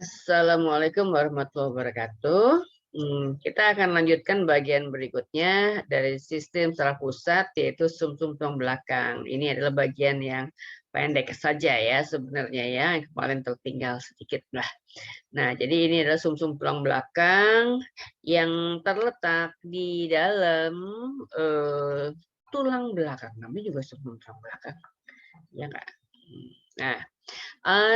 Assalamualaikum warahmatullahi wabarakatuh. Kita akan lanjutkan bagian berikutnya dari sistem saraf pusat, yaitu sumsum tulang belakang. Ini adalah bagian yang pendek saja ya sebenarnya ya, yang kemarin tertinggal sedikit lah. Nah, jadi ini adalah sumsum tulang belakang yang terletak di dalam tulang belakang. Namanya juga sumsum tulang belakang, ya nggak? Nah,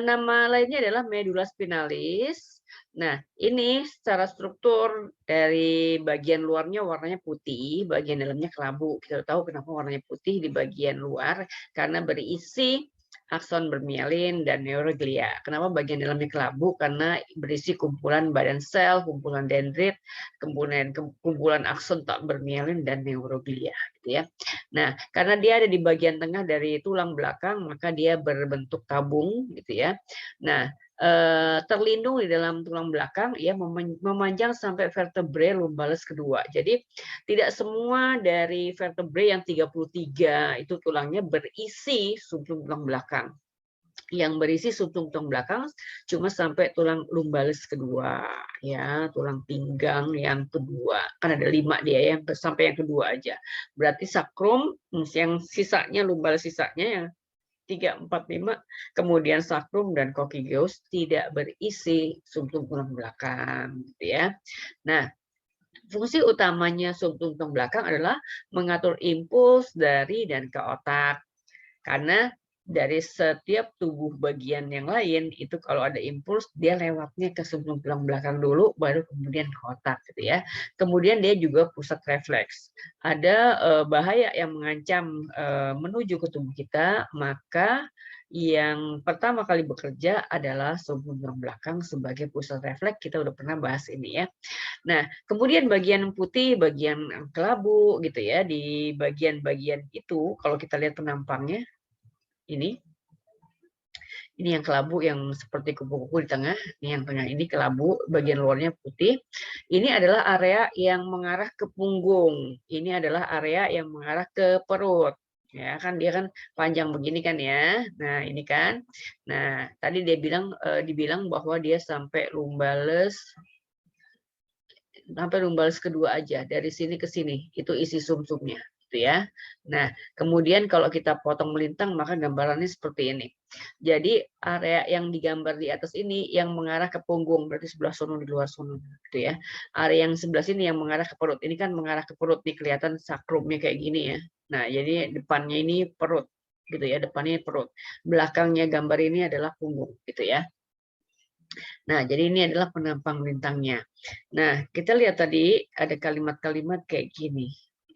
nama lainnya adalah medula spinalis. Nah, ini secara struktur dari bagian luarnya warnanya putih, bagian dalamnya kelabu. Kita tahu kenapa warnanya putih di bagian luar, karena berisi akson bermielin dan neuroglia. Kenapa bagian dalamnya kelabu? Karena berisi kumpulan badan sel, kumpulan dendrit, kumpulan akson tak bermielin dan neuroglia, gitu ya. Nah, karena dia ada di bagian tengah dari tulang belakang, maka dia berbentuk tabung, gitu ya. Nah, terlindung di dalam tulang belakang, ya memanjang sampai vertebrae lumbalis kedua. Jadi tidak semua dari vertebrae yang 33 itu tulangnya berisi sumsum tulang belakang. Yang berisi sumsum tulang belakang cuma sampai tulang lumbalis kedua, ya, tulang pinggang yang kedua. Kan ada 5 dia ya, sampai yang kedua aja. Berarti sakrum yang sisanya lumbalis sisanya yang 3, 4, 5, kemudian sakrum dan coccygeus tidak berisi sumsum tulang belakang, gitu ya. Nah, fungsi utamanya sumsum tulang belakang adalah mengatur impuls dari dan ke otak. Karena dari setiap tubuh bagian yang lain itu kalau ada impuls dia lewatnya ke sumsum tulang belakang dulu baru kemudian ke otak gitu ya. Kemudian dia juga pusat refleks. Ada bahaya yang mengancam menuju ke tubuh kita, maka yang pertama kali bekerja adalah sumsum tulang belakang sebagai pusat refleks. Kita udah pernah bahas ini ya. Nah, kemudian bagian putih, bagian kelabu gitu ya, di bagian-bagian itu kalau kita lihat penampangnya ini yang kelabu yang seperti kupu-kupu di tengah, ini yang tengah ini kelabu, bagian luarnya putih. Ini adalah area yang mengarah ke punggung. Ini adalah area yang mengarah ke perut. Ya kan dia kan panjang begini kan ya. Nah, ini kan. Nah, tadi dia dibilang bahwa dia sampai lumbalis kedua aja, dari sini ke sini itu isi sumsumnya gitu ya. Nah, kemudian kalau kita potong melintang maka gambarannya seperti ini. Jadi area yang digambar di atas ini yang mengarah ke punggung, berarti sebelah sono di luar sono gitu ya. Area yang sebelah sini yang mengarah ke perut. Ini kan mengarah ke perut nih, kelihatan sakrumnya kayak gini ya. Nah, jadi depannya ini perut gitu ya, depannya perut. Belakangnya gambar ini adalah punggung gitu ya. Nah, jadi ini adalah penampang lintangnya. Nah, kita lihat tadi ada kalimat-kalimat kayak gini.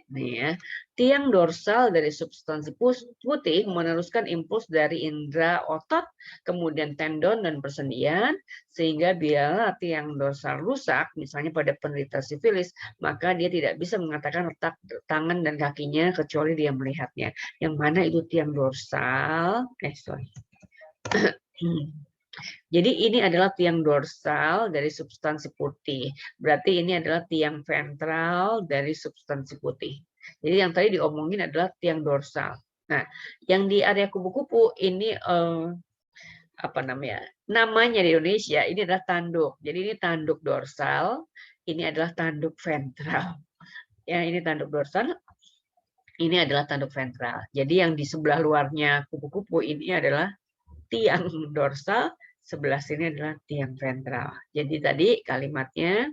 Nih ya, tiang dorsal dari substansi putih meneruskan impuls dari indera otot, kemudian tendon dan persendian, sehingga bila tiang dorsal rusak, misalnya pada penderita sifilis, maka dia tidak bisa mengatakan letak tangan dan kakinya kecuali dia melihatnya. Yang mana itu tiang dorsal? Jadi ini adalah tiang dorsal dari substansi putih. Berarti ini adalah tiang ventral dari substansi putih. Jadi yang tadi diomongin adalah tiang dorsal. Nah, yang di area kupu-kupu ini apa namanya? Namanya di Indonesia ini adalah tanduk. Jadi ini tanduk dorsal, ini adalah tanduk ventral. Ya, ini tanduk dorsal, ini adalah tanduk ventral. Jadi yang di sebelah luarnya kupu-kupu ini adalah tiang dorsal, sebelah sini adalah tiang ventral. Jadi tadi kalimatnya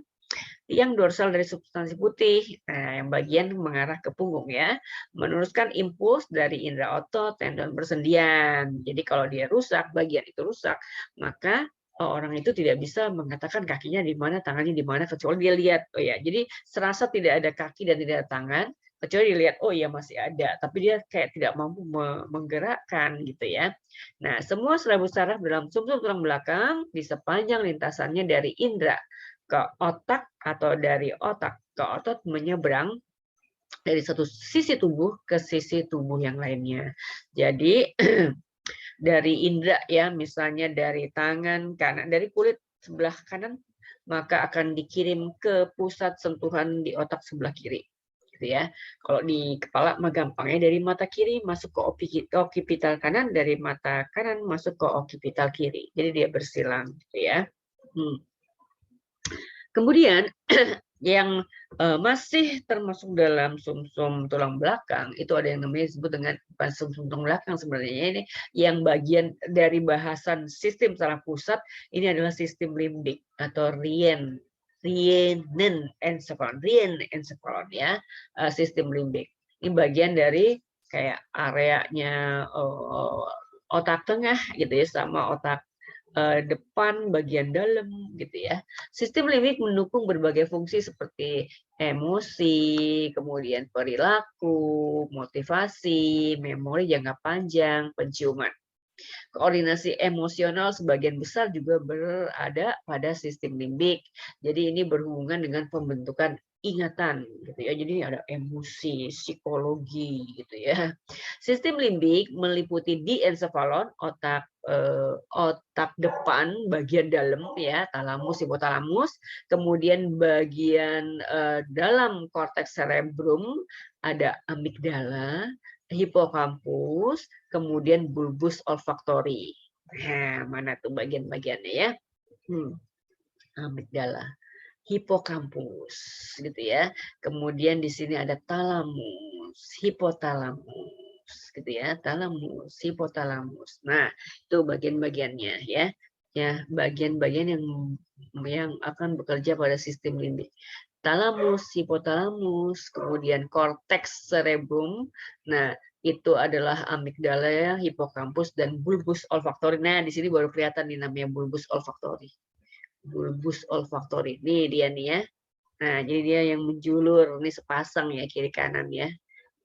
tiang dorsal dari substansi putih, nah, yang bagian mengarah ke punggung ya, meneruskan impuls dari indera otot, tendon, persendian. Jadi kalau dia rusak, bagian itu rusak, maka orang itu tidak bisa mengatakan kakinya di mana, tangannya di mana, kecuali dia lihat. Oh ya, jadi serasa tidak ada kaki dan tidak ada tangan, kecuali dilihat, oh iya masih ada, tapi dia kayak tidak mampu menggerakkan gitu ya. Nah, semua serabut saraf dalam sumsum tulang belakang di sepanjang lintasannya dari indera ke otak atau dari otak ke otot menyeberang dari satu sisi tubuh ke sisi tubuh yang lainnya. Jadi dari indera ya, misalnya dari tangan kanan, dari kulit sebelah kanan, maka akan dikirim ke pusat sentuhan di otak sebelah kiri. Gitu ya. Kalau di kepala mah gampangnya dari mata kiri masuk ke occipital kanan, dari mata kanan masuk ke occipital kiri. Jadi dia bersilang gitu ya. Hmm. Kemudian yang masih termasuk dalam sumsum tulang belakang itu ada yang namanya disebut dengan bukan sumsum tulang belakang sebenarnya ini yang bagian dari bahasan sistem saraf pusat ini adalah sistem limbik atau renin encephalon ya sistem limbik ini bagian dari kayak areanya otak tengah gitu ya sama otak depan, bagian dalam gitu ya. Sistem limbik mendukung berbagai fungsi seperti emosi, kemudian perilaku, motivasi, memori jangka panjang, penciuman. Koordinasi emosional sebagian besar juga berada pada sistem limbik. Jadi ini berhubungan dengan pembentukan ingatan gitu ya. Jadi ada emosi, psikologi gitu ya. Sistem limbik meliputi diencephalon, otak depan bagian dalam ya, talamus, hipotalamus, kemudian bagian dalam korteks cerebrum ada amigdala, hipokampus, kemudian bulbus olfaktori. Nah, mana tuh bagian-bagiannya ya? Amigdala, hipokampus, gitu ya. Kemudian di sini ada talamus, hipotalamus, gitu ya. Talamus, hipotalamus. Nah, itu bagian-bagiannya ya. Ya, bagian-bagian yang akan bekerja pada sistem limbik. Talamus, hipotalamus, kemudian korteks cerebrum. Nah, itu adalah amigdala, hipokampus, dan bulbus olfaktori. Nah, di sini baru kelihatan nih namanya bulbus olfaktori. Bulbus olfaktori. Nih dia nih ya. Nah, jadi dia yang menjulur. Ini sepasang ya, kiri kanan ya.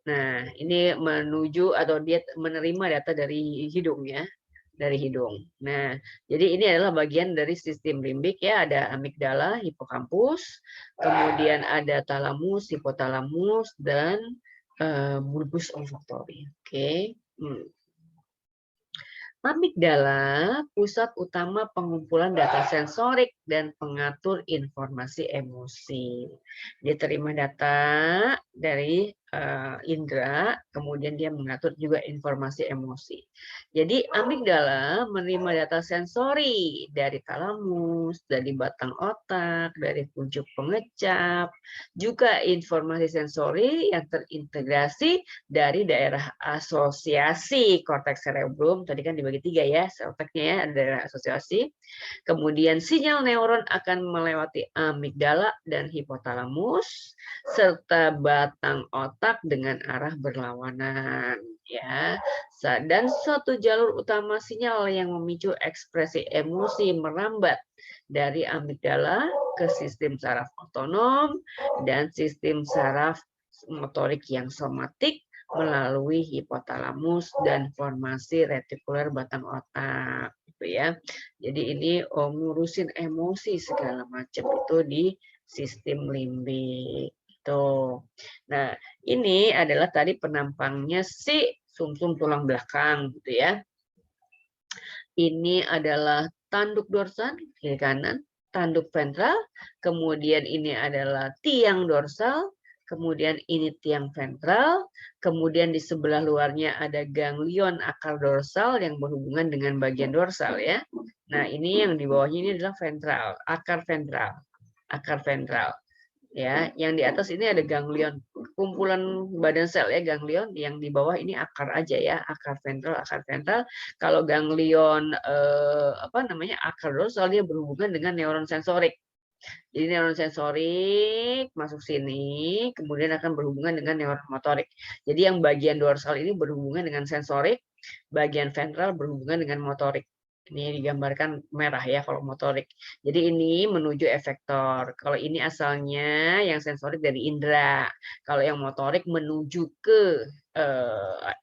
Nah, ini menuju atau dia menerima data dari hidung ya. Dari hidung. Nah, jadi ini adalah bagian dari sistem limbik ya, ada amigdala, hipokampus, kemudian ada talamus, hipotalamus dan bulbus olfaktori. Oke. Amigdala, pusat utama pengumpulan data sensorik dan pengatur informasi emosi. Dia terima data dari indera, kemudian dia mengatur juga informasi emosi. Jadi amigdala menerima data sensori dari talamus, dari batang otak, dari kuncup pengecap, juga informasi sensori yang terintegrasi dari daerah asosiasi korteks cerebrum. Tadi kan dibagi 3 ya, otaknya ya, ada daerah asosiasi. Kemudian sinyal neuron akan melewati amigdala dan hipotalamus serta batang otak dengan arah berlawanan ya. Dan suatu jalur utama sinyal yang memicu ekspresi emosi merambat dari amigdala ke sistem saraf otonom dan sistem saraf motorik yang somatik melalui hipotalamus dan formasi retikuler batang otak gitu ya. Jadi ini ngurusin emosi segala macam itu di sistem limbik gitu. Nah, ini adalah tadi penampangnya si sumsum tulang belakang gitu ya. Ini adalah tanduk dorsal kiri kanan, tanduk ventral, kemudian ini adalah tiang dorsal, kemudian ini tiang ventral, kemudian di sebelah luarnya ada ganglion akar dorsal yang berhubungan dengan bagian dorsal ya. Nah, ini yang di bawahnya ini adalah ventral, akar ventral. Akar ventral. Ya, yang di atas ini ada ganglion, kumpulan badan sel ya ganglion, yang di bawah ini akar aja ya, akar ventral, akar ventral. Kalau ganglion akar dorsal dia berhubungan dengan neuron sensorik. Jadi neuron sensorik masuk sini, kemudian akan berhubungan dengan neuron motorik. Jadi yang bagian dorsal ini berhubungan dengan sensorik, bagian ventral berhubungan dengan motorik. Ini digambarkan merah ya kalau motorik. Jadi ini menuju efektor. Kalau ini asalnya yang sensorik dari indera. Kalau yang motorik menuju ke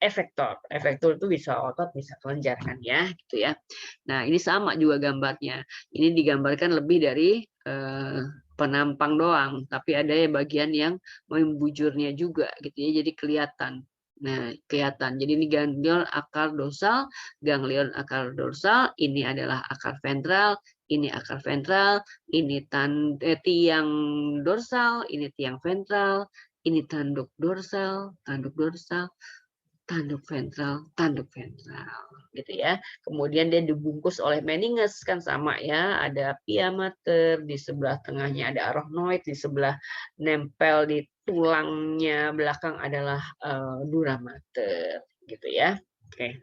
efektor. Efektor itu bisa otot, bisa kelenjar kan ya, gitu ya. Nah ini sama juga gambarnya. Ini digambarkan lebih dari penampang doang, tapi ada bagian yang membujurnya juga gitu ya, jadi kelihatan. Nah, kelihatan. Jadi ini ganglion akar dorsal, ini adalah akar ventral, ini akar ventral, ini tiang dorsal, ini tiang ventral, ini tanduk dorsal, tanduk ventral, tanduk ventral. gitu ya. Kemudian dia dibungkus oleh meninges, kan sama ya, ada pia mater, di sebelah tengahnya ada arachnoid, di sebelah nempel di tulangnya belakang adalah dura mater, gitu ya. Oke.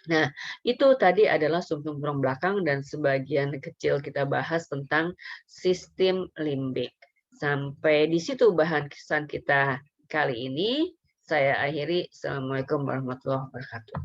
Nah, itu tadi adalah sumsum tulang belakang dan sebagian kecil kita bahas tentang sistem limbik. Sampai di situ bahan kesan kita kali ini. Saya akhiri. Assalamualaikum warahmatullahi wabarakatuh.